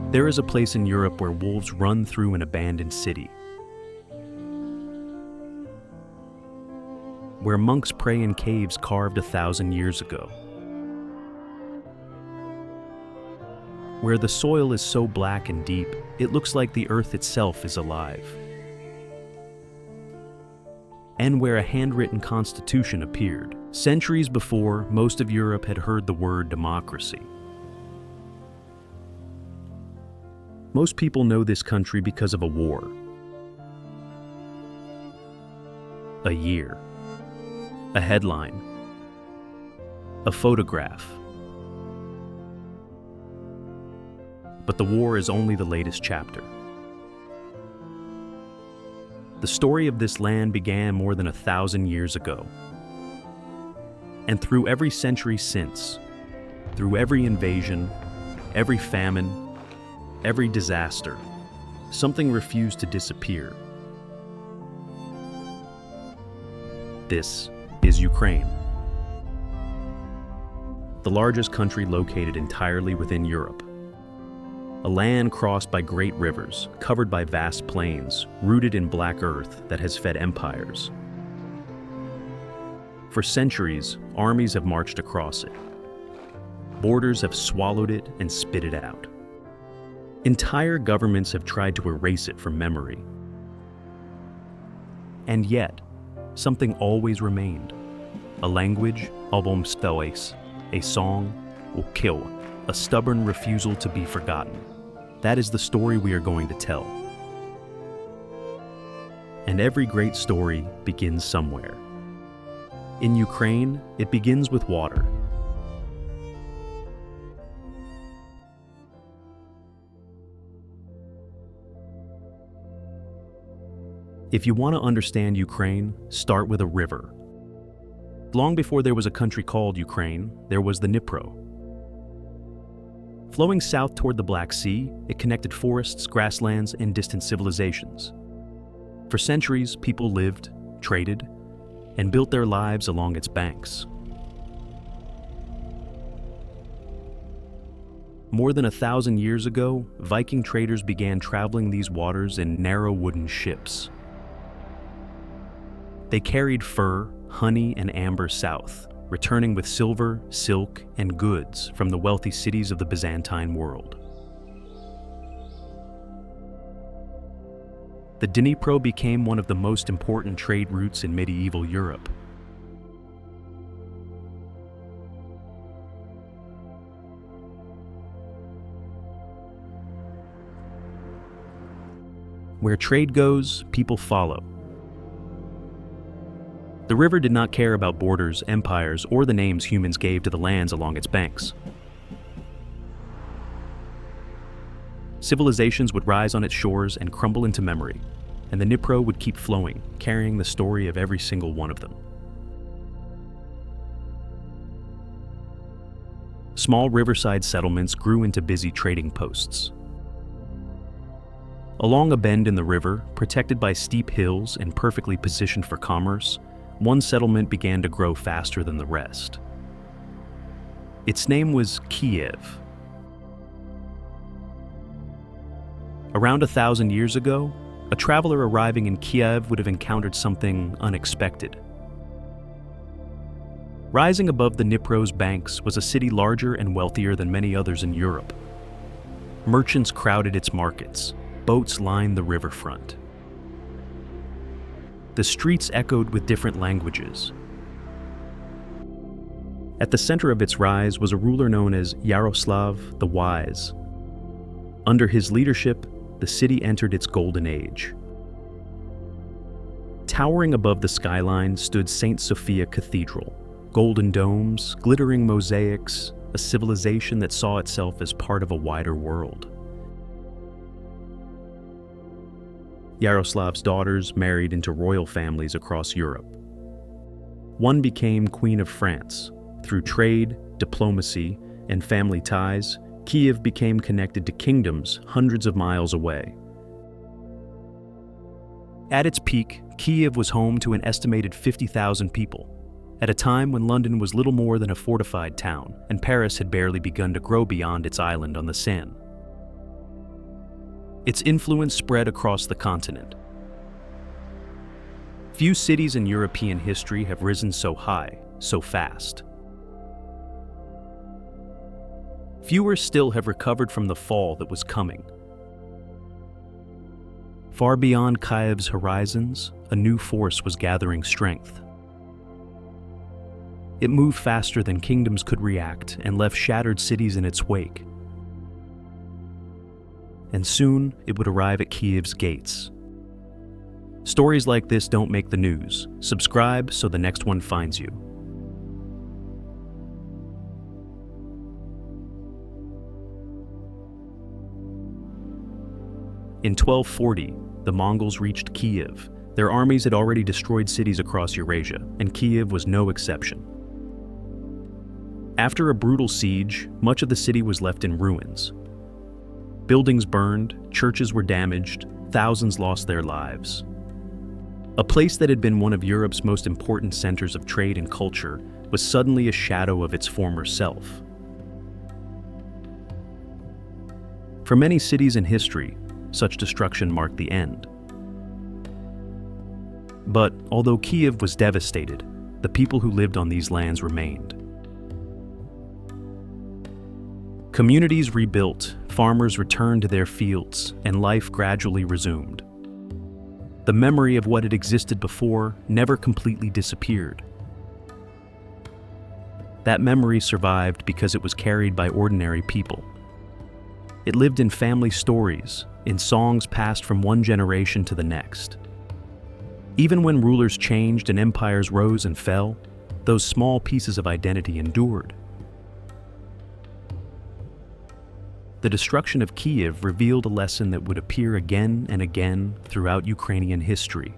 There is a place in Europe where wolves run through an abandoned city, where monks pray in caves carved 1,000 years ago, where the soil is so black and deep, it looks like the earth itself is alive, and where a handwritten constitution appeared. Centuries before, most of Europe had heard the word democracy. Most people know this country because of a war, a year, a headline, a photograph. But the war is only the latest chapter. The story of this land began more than 1,000 years ago. And through every century since, through every invasion, every famine, every disaster, something refused to disappear. This is Ukraine, the largest country located entirely within Europe. A land crossed by great rivers, covered by vast plains, rooted in black earth that has fed empires. For centuries, armies have marched across it. Borders have swallowed it and spit it out. Entire governments have tried to erase it from memory. And yet, something always remained. A language, a song, a stubborn refusal to be forgotten. That is the story we are going to tell. And every great story begins somewhere. In Ukraine, it begins with water. If you want to understand Ukraine, start with a river. Long before there was a country called Ukraine, there was the Dnipro. Flowing south toward the Black Sea, it connected forests, grasslands, and distant civilizations. For centuries, people lived, traded, and built their lives along its banks. More than 1,000 years ago, Viking traders began traveling these waters in narrow wooden ships. They carried fur, honey, and amber south, returning with silver, silk, and goods from the wealthy cities of the Byzantine world. The Dnipro became one of the most important trade routes in medieval Europe. Where trade goes, people follow. The river did not care about borders, empires, or the names humans gave to the lands along its banks. Civilizations would rise on its shores and crumble into memory, and the Dnipro would keep flowing, carrying the story of every single one of them. Small riverside settlements grew into busy trading posts. Along a bend in the river, protected by steep hills and perfectly positioned for commerce, one settlement began to grow faster than the rest. Its name was Kyiv. Around 1,000 years ago, a traveler arriving in Kyiv would have encountered something unexpected. Rising above the Dnipro's banks was a city larger and wealthier than many others in Europe. Merchants crowded its markets. Boats lined the riverfront. The streets echoed with different languages. At the center of its rise was a ruler known as Yaroslav the Wise. Under his leadership, the city entered its golden age. Towering above the skyline stood St. Sophia Cathedral, golden domes, glittering mosaics, a civilization that saw itself as part of a wider world. Yaroslav's daughters married into royal families across Europe. One became Queen of France. Through trade, diplomacy, and family ties, Kyiv became connected to kingdoms hundreds of miles away. At its peak, Kyiv was home to an estimated 50,000 people, at a time when London was little more than a fortified town, and Paris had barely begun to grow beyond its island on the Seine. its influence spread across the continent. Few cities in European history have risen so high, so fast. Fewer still have recovered from the fall that was coming. Far beyond Kyiv's horizons, a new force was gathering strength. It moved faster than kingdoms could react and left shattered cities in its wake. And soon, it would arrive at Kyiv's gates. Stories like this don't make the news. Subscribe so the next one finds you. In 1240, the Mongols reached Kyiv. Their armies had already destroyed cities across Eurasia, and Kyiv was no exception. After a brutal siege, much of the city was left in ruins. Buildings burned, churches were damaged, thousands lost their lives. A place that had been one of Europe's most important centers of trade and culture was suddenly a shadow of its former self. For many cities in history, such destruction marked the end. But although Kyiv was devastated, the people who lived on these lands remained. Communities rebuilt, farmers returned to their fields, and life gradually resumed. The memory of what had existed before never completely disappeared. That memory survived because it was carried by ordinary people. It lived in family stories, in songs passed from one generation to the next. Even when rulers changed and empires rose and fell, those small pieces of identity endured. The destruction of Kyiv revealed a lesson that would appear again and again throughout Ukrainian history.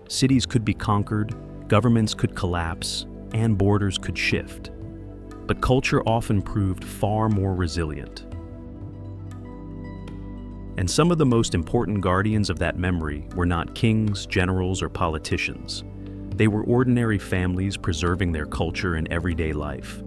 Cities could be conquered, governments could collapse, and borders could shift. But culture often proved far more resilient. And some of the most important guardians of that memory were not kings, generals, or politicians. They were ordinary families preserving their culture in everyday life.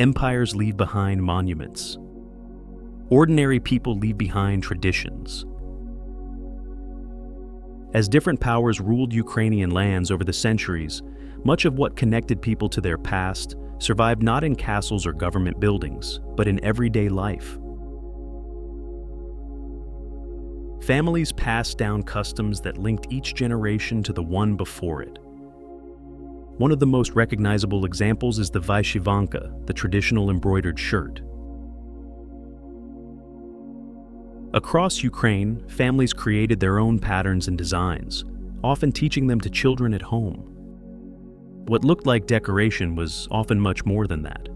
Empires leave behind monuments. Ordinary people leave behind traditions. As different powers ruled Ukrainian lands over the centuries, much of what connected people to their past survived not in castles or government buildings, but in everyday life. Families passed down customs that linked each generation to the one before it. One of the most recognizable examples is the vyshyvanka, the traditional embroidered shirt. Across Ukraine, families created their own patterns and designs, often teaching them to children at home. What looked like decoration was often much more than that.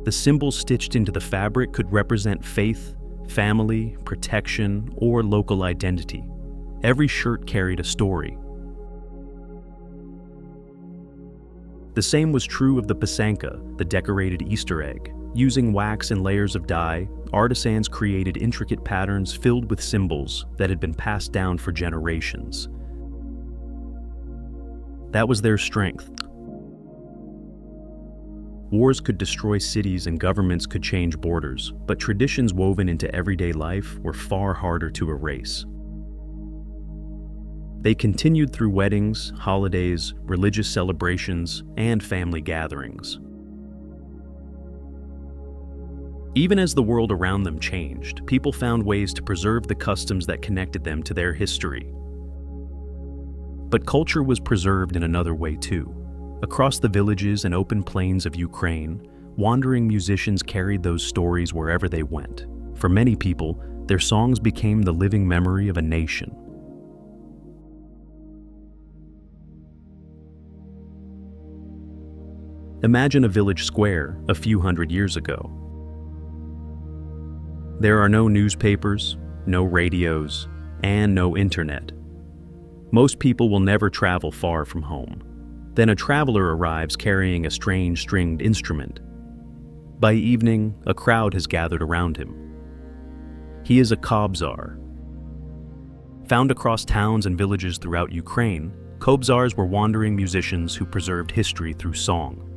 The symbols stitched into the fabric could represent faith, family, protection, or local identity. Every shirt carried a story. The same was true of the pisanka, the decorated Easter egg. Using wax and layers of dye, artisans created intricate patterns filled with symbols that had been passed down for generations. That was their strength. Wars could destroy cities and governments could change borders, but traditions woven into everyday life were far harder to erase. They continued through weddings, holidays, religious celebrations, and family gatherings. Even as the world around them changed, people found ways to preserve the customs that connected them to their history. But culture was preserved in another way too. Across the villages and open plains of Ukraine, wandering musicians carried those stories wherever they went. For many people, their songs became the living memory of a nation. Imagine a village square a few hundred years ago. There are no newspapers, no radios, and no internet. Most people will never travel far from home. Then a traveler arrives carrying a strange stringed instrument. By evening, a crowd has gathered around him. He is a Kobzar. Found across towns and villages throughout Ukraine, Kobzars were wandering musicians who preserved history through song.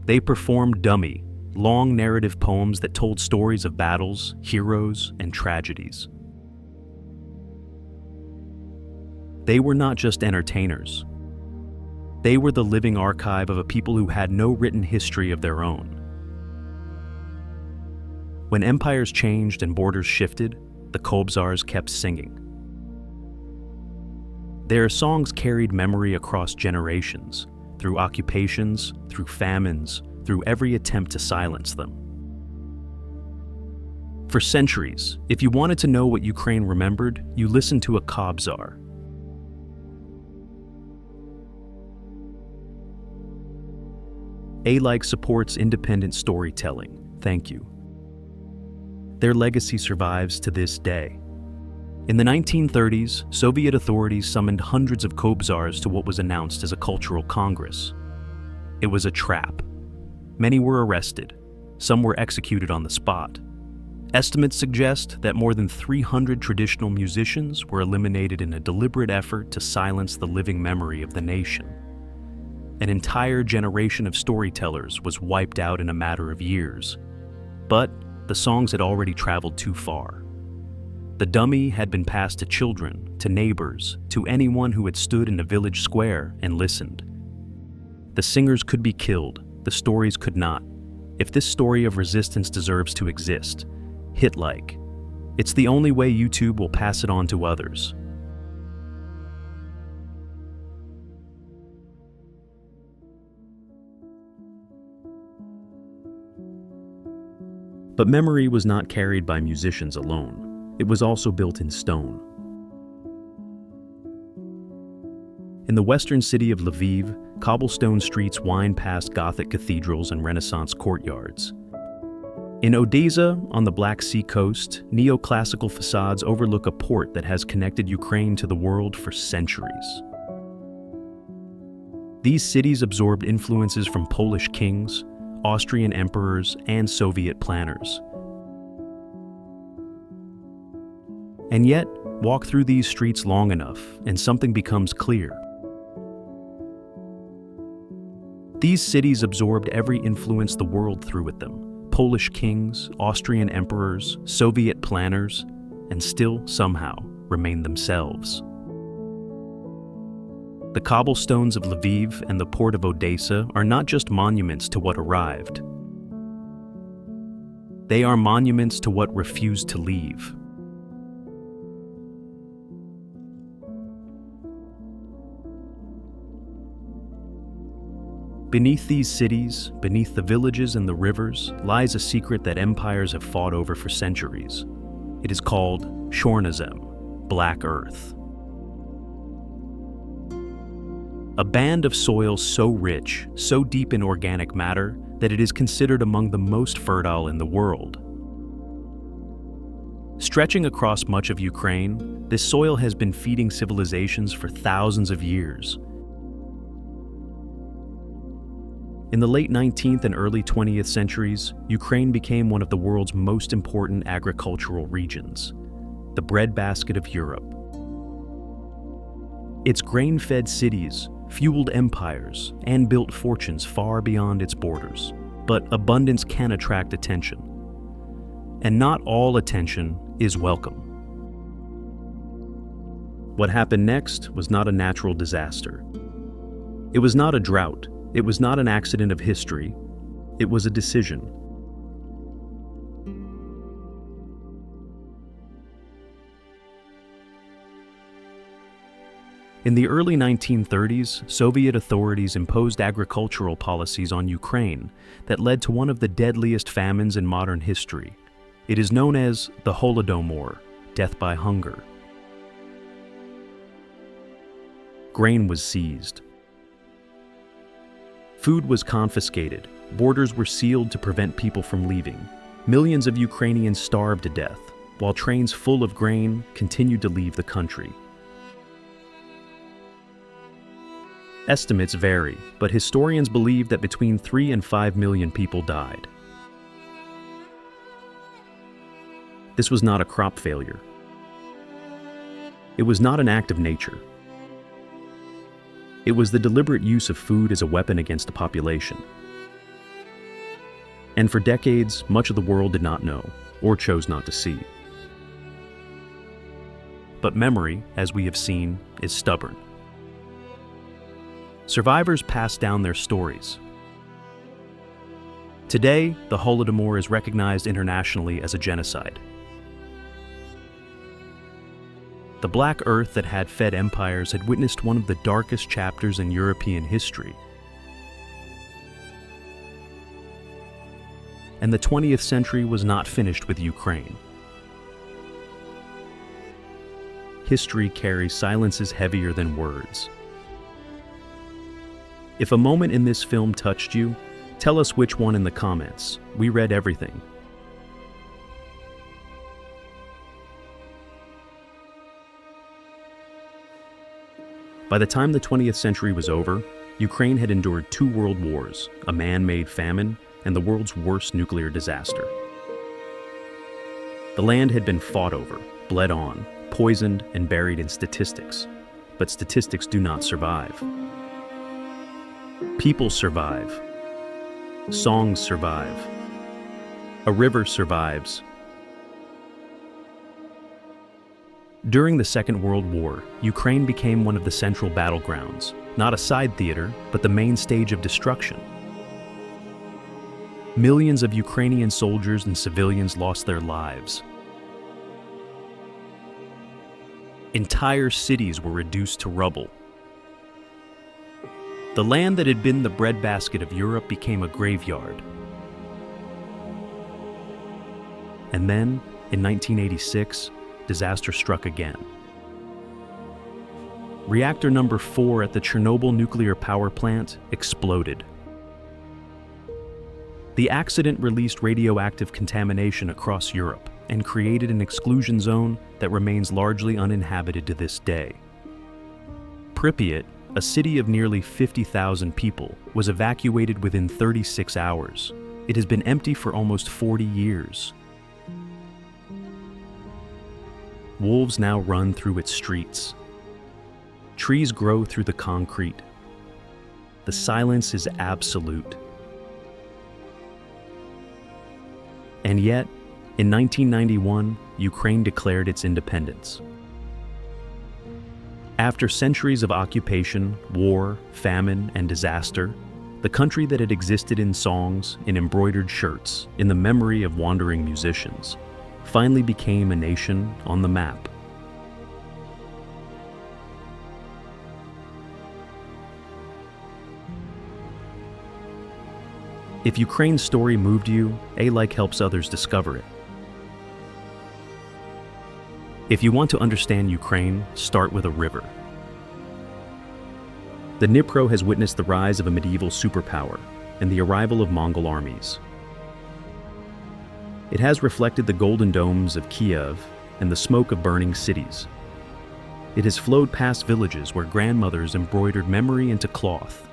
They performed dummy, long narrative poems that told stories of battles, heroes, and tragedies. They were not just entertainers. They were the living archive of a people who had no written history of their own. When empires changed and borders shifted, the Kobzars kept singing. Their songs carried memory across generations, through occupations, through famines, through every attempt to silence them. For centuries, if you wanted to know what Ukraine remembered, you listened to a Kobzar. A-like supports independent storytelling. Thank you. Their legacy survives to this day. In the 1930s, Soviet authorities summoned hundreds of Kobzars to what was announced as a cultural congress. It was a trap. Many were arrested. Some were executed on the spot. Estimates suggest that more than 300 traditional musicians were eliminated in a deliberate effort to silence the living memory of the nation. An entire generation of storytellers was wiped out in a matter of years. But the songs had already traveled too far. The dummy had been passed to children, to neighbors, to anyone who had stood in a village square and listened. The singers could be killed, the stories could not. If this story of resistance deserves to exist, hit like. It's the only way YouTube will pass it on to others. But memory was not carried by musicians alone. It was also built in stone. In the western city of Lviv, cobblestone streets wind past Gothic cathedrals and Renaissance courtyards. In Odessa, on the Black Sea coast, neoclassical facades overlook a port that has connected Ukraine to the world for centuries. These cities absorbed influences from Polish kings, Austrian emperors, and Soviet planners. And yet, walk through these streets long enough, and something becomes clear. These cities absorbed every influence the world threw at them: Polish kings, Austrian emperors, Soviet planners, and still, somehow, remained themselves. The cobblestones of Lviv and the port of Odessa are not just monuments to what arrived. They are monuments to what refused to leave. Beneath these cities, beneath the villages and the rivers, lies a secret that empires have fought over for centuries. It is called Chornozem, Black Earth. A band of soil so rich, so deep in organic matter, that it is considered among the most fertile in the world. Stretching across much of Ukraine, this soil has been feeding civilizations for thousands of years. In the late 19th and early 20th centuries, Ukraine became one of the world's most important agricultural regions, the breadbasket of Europe. Its grain-fed cities fueled empires and built fortunes far beyond its borders. But abundance can attract attention. And not all attention is welcome. What happened next was not a natural disaster. It was not a drought. It was not an accident of history. It was a decision. In the early 1930s, Soviet authorities imposed agricultural policies on Ukraine that led to one of the deadliest famines in modern history. It is known as the Holodomor, death by hunger. Grain was seized. Food was confiscated. Borders were sealed to prevent people from leaving. Millions of Ukrainians starved to death, while trains full of grain continued to leave the country. Estimates vary, but historians believe that between 3 and 5 million people died. This was not a crop failure. It was not an act of nature. It was the deliberate use of food as a weapon against a population. And for decades, much of the world did not know, or chose not to see. But memory, as we have seen, is stubborn. Survivors pass down their stories. Today, the Holodomor is recognized internationally as a genocide. The Black Earth that had fed empires had witnessed one of the darkest chapters in European history. And the 20th century was not finished with Ukraine. History carries silences heavier than words. If a moment in this film touched you, tell us which one in the comments. We read everything. By the time the 20th century was over, Ukraine had endured 2 world wars, a man-made famine, and the world's worst nuclear disaster. The land had been fought over, bled on, poisoned, and buried in statistics. But statistics do not survive. People survive. Songs survive. A river survives. During the Second World War, Ukraine became one of the central battlegrounds, not a side theater, but the main stage of destruction. Millions of Ukrainian soldiers and civilians lost their lives. Entire cities were reduced to rubble. The land that had been the breadbasket of Europe became a graveyard. And then, in 1986, disaster struck again. Reactor number 4 at the Chernobyl nuclear power plant exploded. The accident released radioactive contamination across Europe and created an exclusion zone that remains largely uninhabited to this day. Pripyat, a city of nearly 50,000 people, was evacuated within 36 hours. It has been empty for almost 40 years. Wolves now run through its streets. Trees grow through the concrete. The silence is absolute. And yet, in 1991, Ukraine declared its independence. After centuries of occupation, war, famine, and disaster, the country that had existed in songs, in embroidered shirts, in the memory of wandering musicians, finally became a nation on the map. If Ukraine's story moved you, a like helps others discover it. If you want to understand Ukraine, start with a river. The Dnipro has witnessed the rise of a medieval superpower and the arrival of Mongol armies. It has reflected the golden domes of Kyiv and the smoke of burning cities. It has flowed past villages where grandmothers embroidered memory into cloth,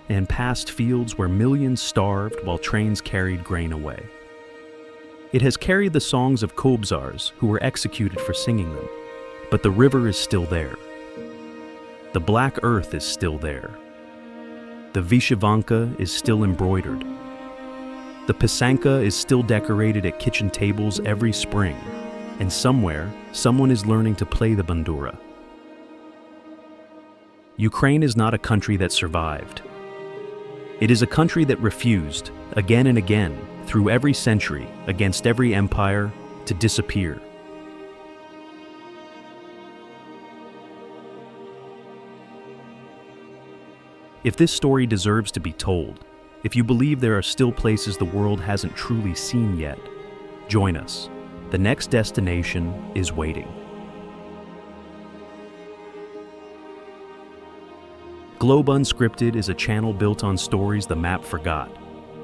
and past fields where millions starved while trains carried grain away. It has carried the songs of Kobzars who were executed for singing them, but the river is still there. The Black Earth is still there. The Vyshyvanka is still embroidered. The Pisanka is still decorated at kitchen tables every spring, and somewhere, someone is learning to play the bandura. Ukraine is not a country that survived. It is a country that refused, again and again, through every century, against every empire, to disappear. If this story deserves to be told, if you believe there are still places the world hasn't truly seen yet, join us. The next destination is waiting. Globe Unscripted is a channel built on stories the map forgot.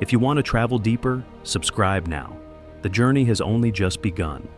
If you want to travel deeper, subscribe now. The journey has only just begun.